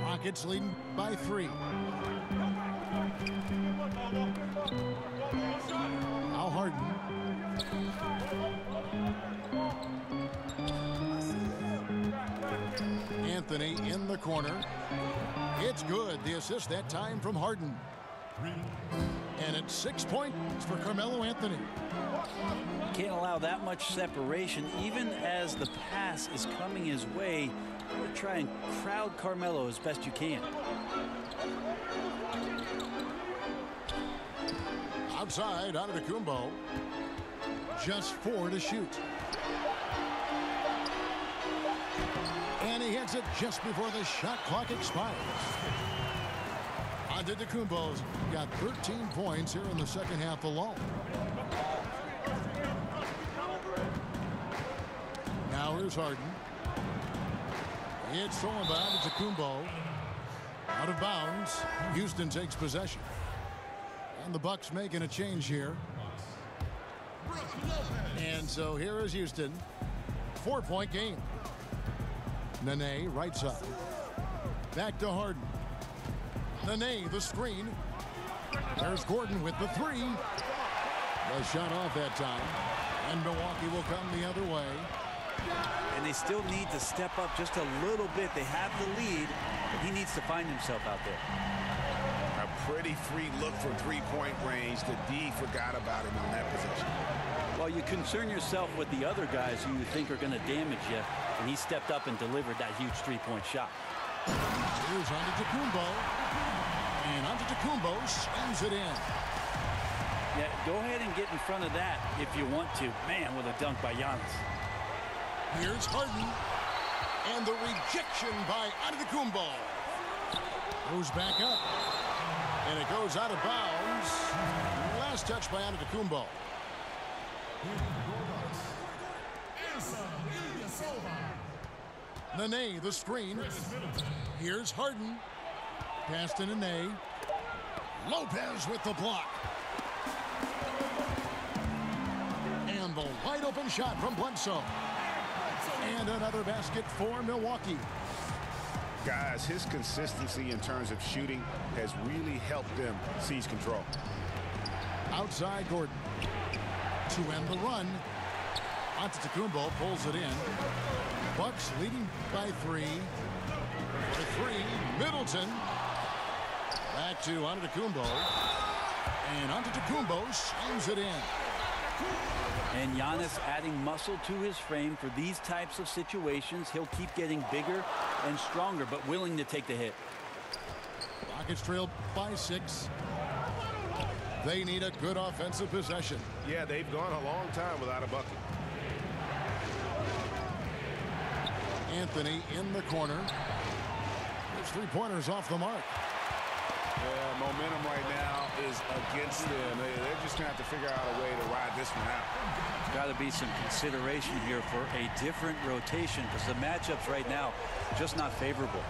Rockets leading by 3. Al Harden. Anthony in the corner. It's good. The assist that time from Harden. And it's 6 points for Carmelo Anthony. Can't allow that much separation. Even as the pass is coming his way, try and crowd Carmelo as best you can. Outside, Antetokounmpo. Just 4 to shoot. And he hits it just before the shot clock expires. Antetokounmpo's got 13 points here in the second half alone. Now here's Harden. It's thrown by Antetokounmpo. Out of bounds. Houston takes possession. And the Bucks making a change here. And so here is Houston. 4-point game. Nene, right side. Back to Harden. Nene, the screen. There's Gordon with the 3. The shot off that time. And Milwaukee will come the other way. And they still need to step up just a little bit. They have the lead, He needs to find himself out there. A pretty free look from three-point range. The D forgot about him on that possession. Well, you concern yourself with the other guys who you think are going to damage you, and he stepped up and delivered that huge three-point shot. Here's Antetokounmpo. And Antetokounmpo slams it in. Yeah, go ahead and get in front of that if you want to. Man, with a dunk by Giannis. Here's Harden. And the rejection by Antetokounmpo. Goes back up. And it goes out of bounds. Last touch by Antetokounmpo. Nene, the screen. Here's Harden. Pass to Nene. Lopez with the block. And the wide open shot from Bledsoe. And another basket for Milwaukee. Guys, his consistency in terms of shooting has really helped them seize control. Outside Gordon. To end the run. Antetokounmpo pulls it in. Bucks leading by 3. For 3, Middleton. Back to Antetokounmpo. And Antetokounmpo slams it in. And Giannis adding muscle to his frame for these types of situations. He'll keep getting bigger and stronger, but willing to take the hit. Rockets trail by 6. They need a good offensive possession. Yeah, they've gone a long time without a bucket. Anthony in the corner. His three-pointers off the mark. Yeah, momentum right now is against them. They're just going to have to figure out a way to ride this one out. Got to be some consideration here for a different rotation because the matchups right now just not favorable.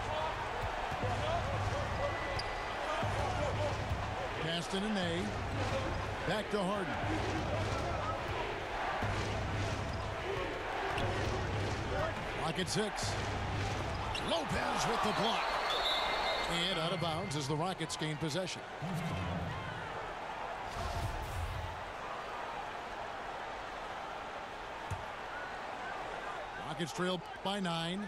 Pass to Nene. Back to Harden. Rocket 6. Lopez with the block. And out of bounds as the Rockets gain possession. Rockets trail by 9.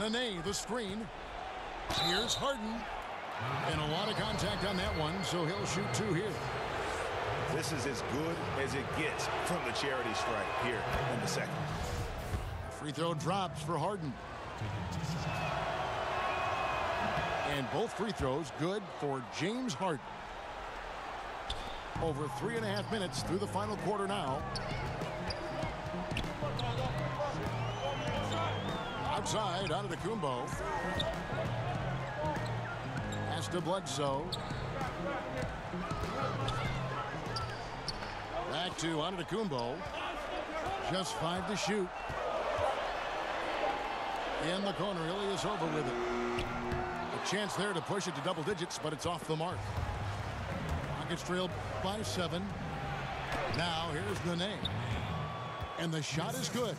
Nene, the screen. Here's Harden. And a lot of contact on that one, so he'll shoot 2 here. This is as good as it gets from the charity strike here in the second. Free throw drops for Harden. And both free throws good for James Harden. Over 3.5 minutes through the final quarter now. Outside, Antetokounmpo. Pass to Bledsoe. Back to Antetokounmpo. Just 5 to shoot. In the corner, Ilyasova with it. A chance there to push it to double digits, but it's off the mark. Rockets trail by 7. Now here's Nene. And the shot is good.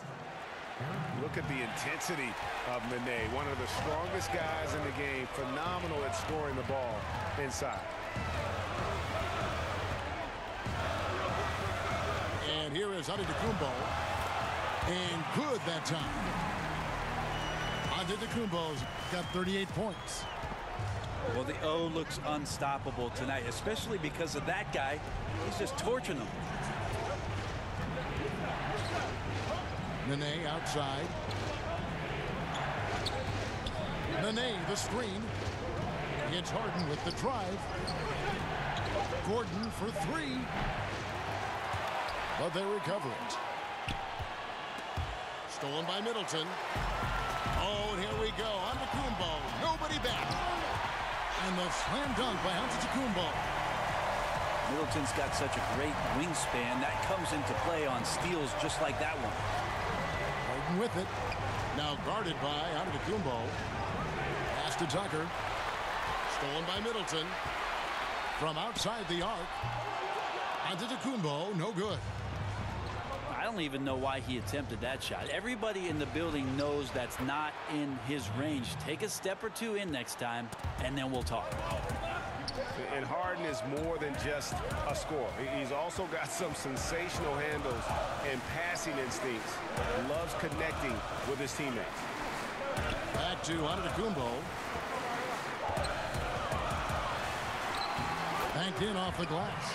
Look at the intensity of Nene, one of the strongest guys in the game. Phenomenal at scoring the ball inside. And here is Antetokounmpo. And good that time. Antetokounmpo's got 38 points. Well, the O looks unstoppable tonight, especially because of that guy. He's just torching them. Nene outside. Nene, the screen. Hits Harden with the drive. Gordon for 3. But they recover it. Stolen by Middleton. Oh, and here we go. Antetokounmpo. Nobody back. And the slam dunk by Antetokounmpo. Middleton's got such a great wingspan. That comes into play on steals just like that one. Harden with it. Now guarded by Antetokounmpo. Pass to Tucker. Stolen by Middleton. From outside the arc. Antetokounmpo, no good. I don't even know why he attempted that shot. Everybody in the building knows that's not in his range. Take a step or 2 in next time, and then we'll talk. And Harden is more than just a scorer. He's also got some sensational handles and passing instincts. Loves connecting with his teammates. Back to Antetokounmpo. Banked in off the glass.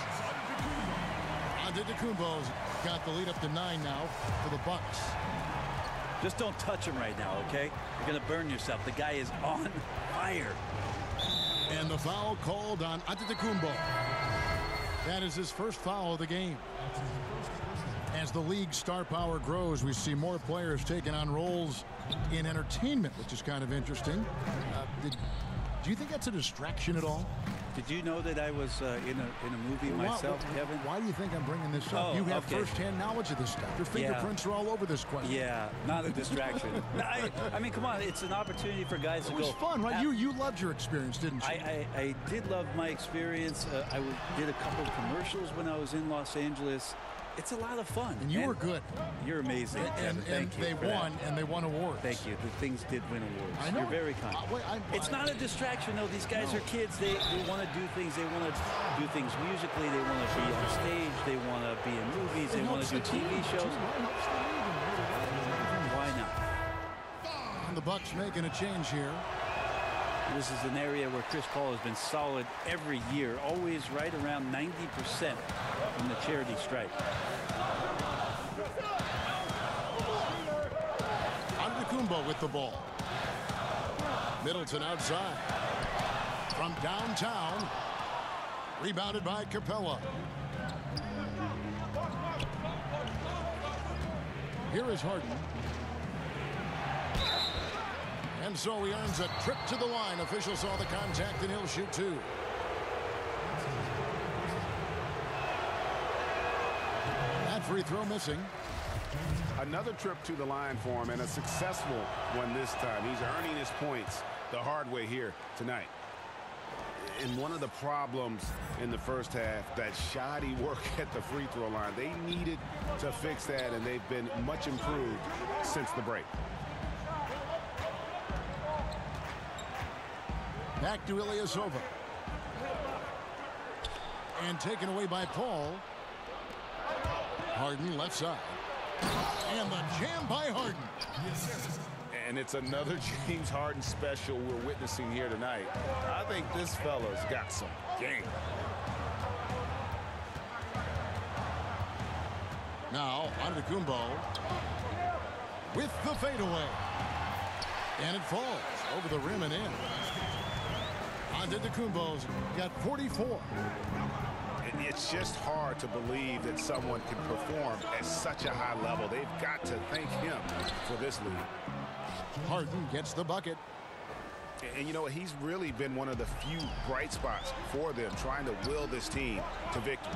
Antetokounmpo's got the lead up to 9 now for the Bucks. Just don't touch him right now, okay? You're going to burn yourself. The guy is on fire. And the foul called on Antetokounmpo. That is his first foul of the game. As the league's star power grows, we see more players taking on roles in entertainment, which is kind of interesting. Do you think that's a distraction at all? Did you know that I was in a movie myself, Kevin? Why do you think I'm bringing this up? Oh, you have okay. First-hand knowledge of this stuff. Your fingerprints are all over this question. Yeah, not a distraction. I mean, come on. It's an opportunity for guys to go. It was fun, right? You loved your experience, didn't you? I did love my experience. I did a couple of commercials when I was in Los Angeles. It's a lot of fun. And you were good. You're amazing. And they won, and they won awards. Thank you. The things did win awards. I know. You're very kind. It's not a distraction, though. These guys are kids. They want to do things. They want to do things musically. They want to be on stage. They want to be in movies. They want to do TV shows. Why not? And the Bucks making a change here. This is an area where Chris Paul has been solid every year, always right around 90% from the charity stripe. Antetokounmpo with the ball. Middleton outside. From downtown. Rebounded by Capella. Here is Harden. And so he earns a trip to the line. Officials saw the contact, and he'll shoot 2. That free throw missing. Another trip to the line for him, and a successful one this time. He's earning his points the hard way here tonight. And one of the problems in the first half, that shoddy work at the free throw line. They needed to fix that, and they've been much improved since the break. Back to Ilyasova. And taken away by Paul. Harden left side. And the jam by Harden. And it's another James Harden special we're witnessing here tonight. I think this fella's got some game. Now, Antetokounmpo with the fadeaway. And it falls over the rim and in. Antetokounmpo's got 44. And it's just hard to believe that someone can perform at such a high level. They've got to thank him for this lead. Harden gets the bucket. And you know, he's really been one of the few bright spots for them, trying to will this team to victory.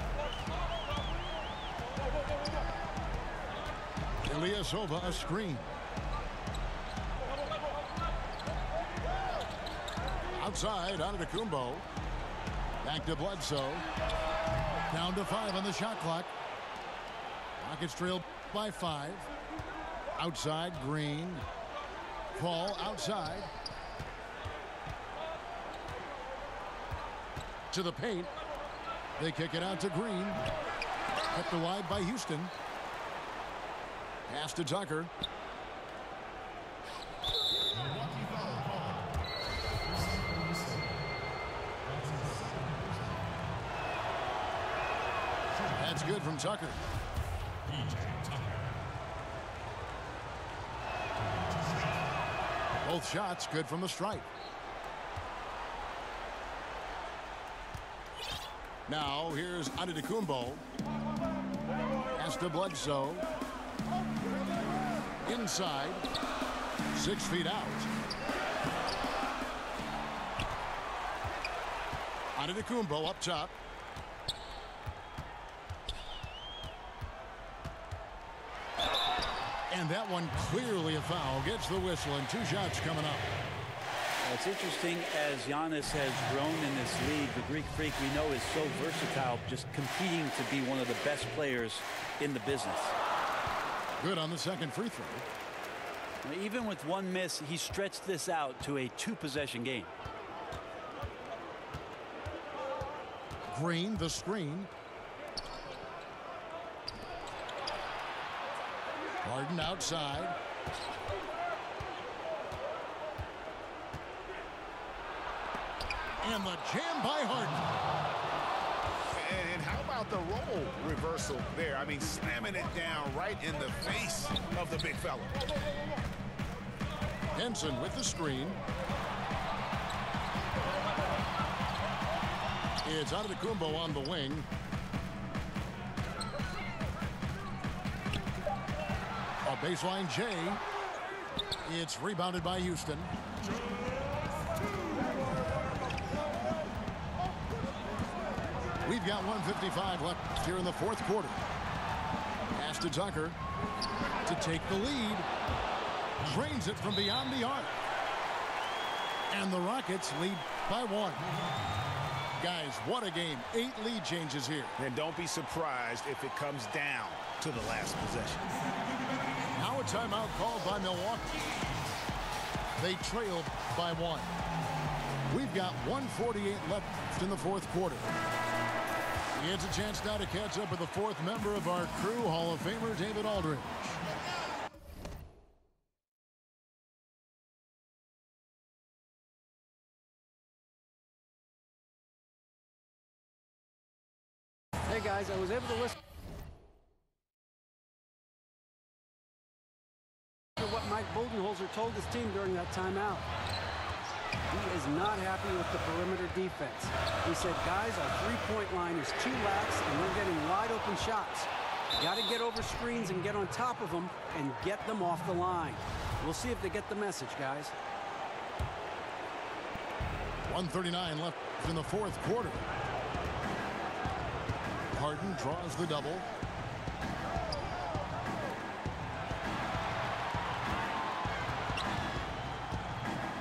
Ilyasova a screen. Outside, Antetokounmpo. Back to Bledsoe. Down to 5 on the shot clock. Rockets trailed by 5. Outside, Green. Paul outside. To the paint. They kick it out to Green. Kept wide by Houston. Pass to Tucker. That's good from Tucker. Both shots good from the stripe. Now here's Antetokounmpo. Pass to Bledsoe. Inside. 6 feet out. Antetokounmpo up top. And that one clearly a foul. Gets the whistle, and 2 shots coming up. It's interesting, as Giannis has grown in this league, the Greek Freak we know is so versatile, just competing to be one of the best players in the business. Good on the second free throw. Even with 1 miss, he stretched this out to a 2-possession game. Green, the screen. Harden outside. And the jam by Harden. And how about the role reversal there? I mean, slamming it down right in the face of the big fella. Henson with the screen. It's Antetokounmpo on the wing. A baseline J. It's rebounded by Houston. We've got 1:55 left here in the fourth quarter. Pass to Tucker to take the lead. Drains it from beyond the arc. And the Rockets lead by 1. Guys, what a game. 8 lead changes here. And don't be surprised if it comes down to the last possession. Now a timeout called by Milwaukee. They trailed by 1. We've got 1:48 left in the fourth quarter. It's a chance now to catch up with the fourth member of our crew, Hall of Famer David Aldridge. Hey guys, I was able to listen to what Mike Budenholzer told his team during that timeout. He is not happy with the perimeter defense. He said, guys, our three-point line is too lax and we're getting wide open shots. Got to get over screens and get on top of them and get them off the line. We'll see if they get the message, guys. 1:39 left in the fourth quarter. Harden draws the double.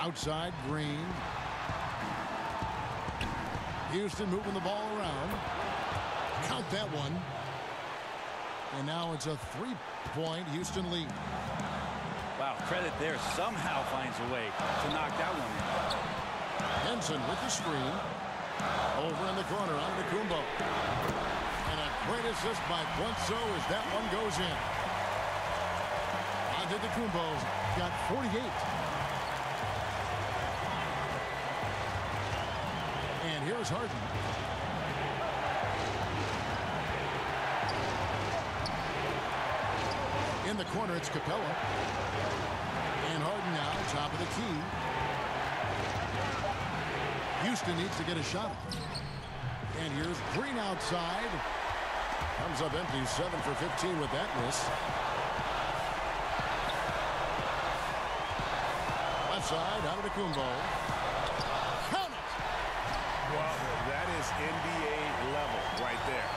Outside, Green. Houston moving the ball around. Count that one. And now it's a 3-point Houston lead. Wow, credit there. Somehow finds a way to knock that one in. Henson with the screen. Over in the corner, Antetokounmpo. And a great assist by Bledsoe as that one goes in. Antetokounmpo's got 48. And here's Harden. In the corner, it's Capella. And Harden now, top of the key. Houston needs to get a shot. And here's Green outside. Comes up empty, 7 for 15 with that miss. Left side, Antetokounmpo. Count it! Well, that is NBA level right there.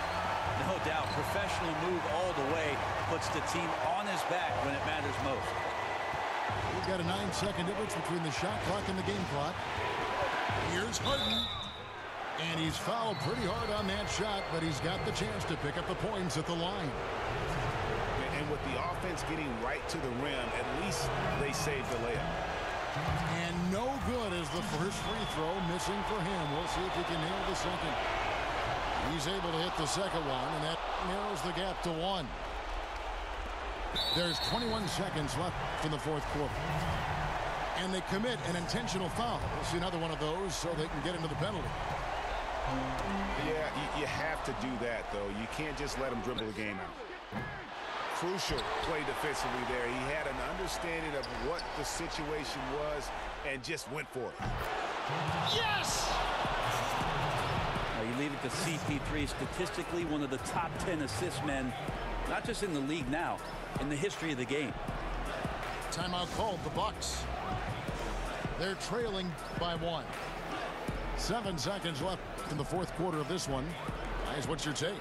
No doubt, professional move all the way, puts the team on his back when it matters most. We've got a 9-second difference between the shot clock and the game clock. Here's Harden. And he's fouled pretty hard on that shot, but he's got the chance to pick up the points at the line. And with the offense getting right to the rim, at least they saved the layup. And no good is the first free throw, missing for him. We'll see if he can nail the second. He's able to hit the second one, and that narrows the gap to 1. There's 21 seconds left in the fourth quarter. And they commit an intentional foul. We'll see another one of those so they can get into the penalty. Yeah, you have to do that, though. You can't just let him dribble the game out. Crucial play defensively there. He had an understanding of what the situation was and just went for it. Yes! Now you leave it to CP3, statistically one of the top 10 assist men, not just in the league now, in the history of the game. Timeout called, the Bucks. They're trailing by 1. 7 seconds left in the fourth quarter of this one. Guys, what's your take?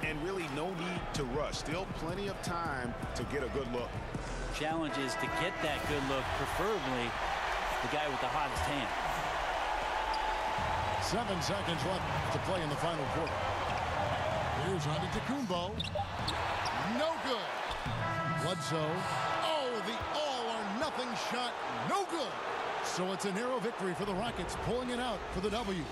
And really no need to rush. Still plenty of time to get a good look. Challenge is to get that good look, preferably the guy with the hottest hand. 7 seconds left to play in the final quarter. Here's Antetokounmpo. No good. Bledsoe. Oh, the all-or-nothing shot. No good. So it's a narrow victory for the Rockets, pulling it out for the W.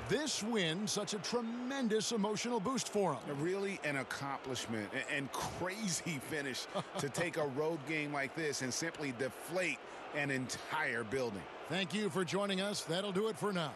This win, such a tremendous emotional boost for them. Really an accomplishment and crazy finish to take a road game like this and simply deflate an entire building. Thank you for joining us. That'll do it for now.